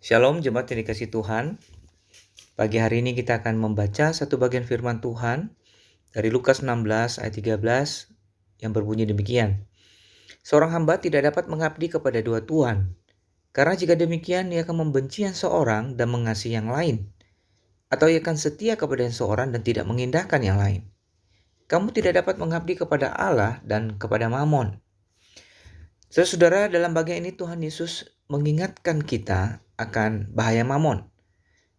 Shalom jemaat yang dikasihi Tuhan. Pagi hari ini kita akan membaca satu bagian firman Tuhan dari Lukas 16 ayat 13 yang berbunyi demikian. Seorang hamba tidak dapat mengabdi kepada dua tuan, karena jika demikian ia akan membenci yang seorang dan mengasihi yang lain, atau ia akan setia kepada yang seorang dan tidak mengindahkan yang lain. Kamu tidak dapat mengabdi kepada Allah dan kepada Mamon. Saudara, dalam bagian ini Tuhan Yesus mengingatkan kita akan bahaya Mamon.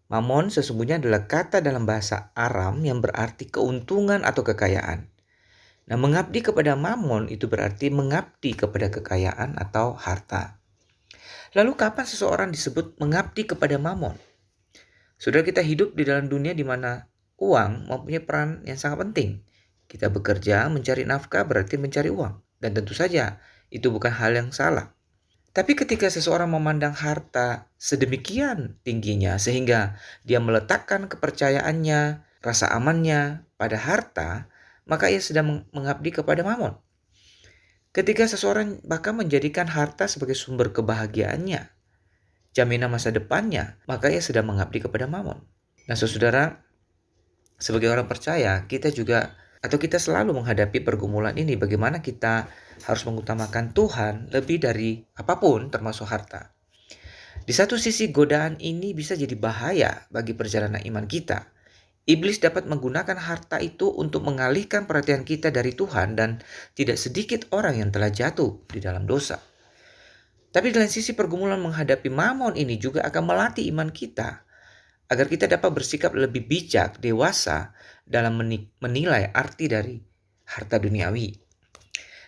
Mamon sesungguhnya adalah kata dalam bahasa Aram yang berarti keuntungan atau kekayaan. Nah, mengabdi kepada Mamon itu berarti mengabdi kepada kekayaan atau harta. Lalu kapan seseorang disebut mengabdi kepada Mamon? Saudara, kita hidup di dalam dunia di mana uang mempunyai peran yang sangat penting. Kita bekerja mencari nafkah berarti mencari uang. Dan tentu saja itu bukan hal yang salah. Tapi ketika seseorang memandang harta sedemikian tingginya sehingga dia meletakkan kepercayaannya, rasa amannya pada harta, maka ia sedang mengabdi kepada Mamon. Ketika seseorang bahkan menjadikan harta sebagai sumber kebahagiaannya, jaminan masa depannya, maka ia sedang mengabdi kepada Mamon. Nah, saudara, sebagai orang percaya, kita selalu menghadapi pergumulan ini. Bagaimana kita harus mengutamakan Tuhan lebih dari apapun termasuk harta. Di satu sisi godaan ini bisa jadi bahaya bagi perjalanan iman kita. Iblis dapat menggunakan harta itu untuk mengalihkan perhatian kita dari Tuhan dan tidak sedikit orang yang telah jatuh di dalam dosa. Tapi di lain sisi pergumulan menghadapi Mamon ini juga akan melatih iman kita agar kita dapat bersikap lebih bijak, dewasa dalam menilai arti dari harta duniawi.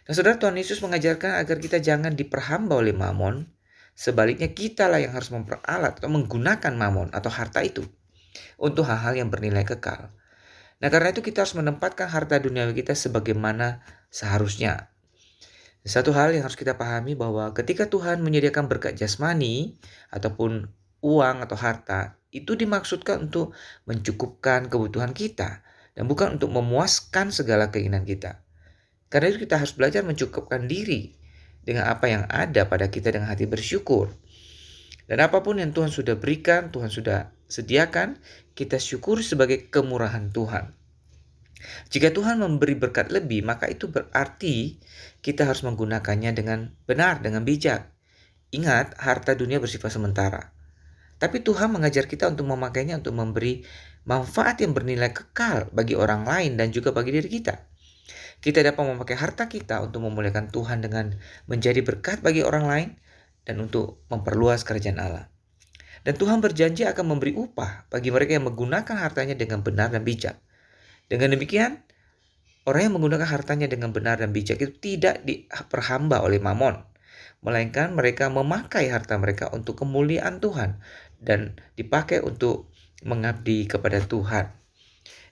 Nah, saudara, Tuhan Yesus mengajarkan agar kita jangan diperhamba oleh Mamon. Sebaliknya kitalah yang harus memperalat atau menggunakan Mamon atau harta itu untuk hal-hal yang bernilai kekal. Nah, karena itu kita harus menempatkan harta duniawi kita sebagaimana seharusnya. Satu hal yang harus kita pahami bahwa ketika Tuhan menyediakan berkat jasmani ataupun uang atau harta, itu dimaksudkan untuk mencukupkan kebutuhan kita dan bukan untuk memuaskan segala keinginan kita. Karena itu kita harus belajar mencukupkan diri dengan apa yang ada pada kita dengan hati bersyukur. Dan apapun yang Tuhan sudah berikan, Tuhan sudah sediakan, kita syukur sebagai kemurahan Tuhan. Jika Tuhan memberi berkat lebih, maka itu berarti kita harus menggunakannya dengan benar, dengan bijak. Ingat, harta dunia bersifat sementara. Tapi Tuhan mengajar kita untuk memakainya untuk memberi manfaat yang bernilai kekal bagi orang lain dan juga bagi diri kita. Kita dapat memakai harta kita untuk memuliakan Tuhan dengan menjadi berkat bagi orang lain dan untuk memperluas kerajaan Allah. Dan Tuhan berjanji akan memberi upah bagi mereka yang menggunakan hartanya dengan benar dan bijak. Dengan demikian, orang yang menggunakan hartanya dengan benar dan bijak itu tidak diperhamba oleh Mamon, melainkan mereka memakai harta mereka untuk kemuliaan Tuhan dan dipakai untuk mengabdi kepada Tuhan.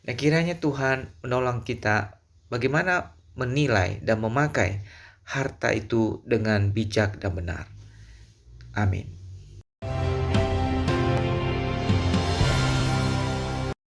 Nah, kiranya Tuhan menolong kita bagaimana menilai dan memakai harta itu dengan bijak dan benar. Amin.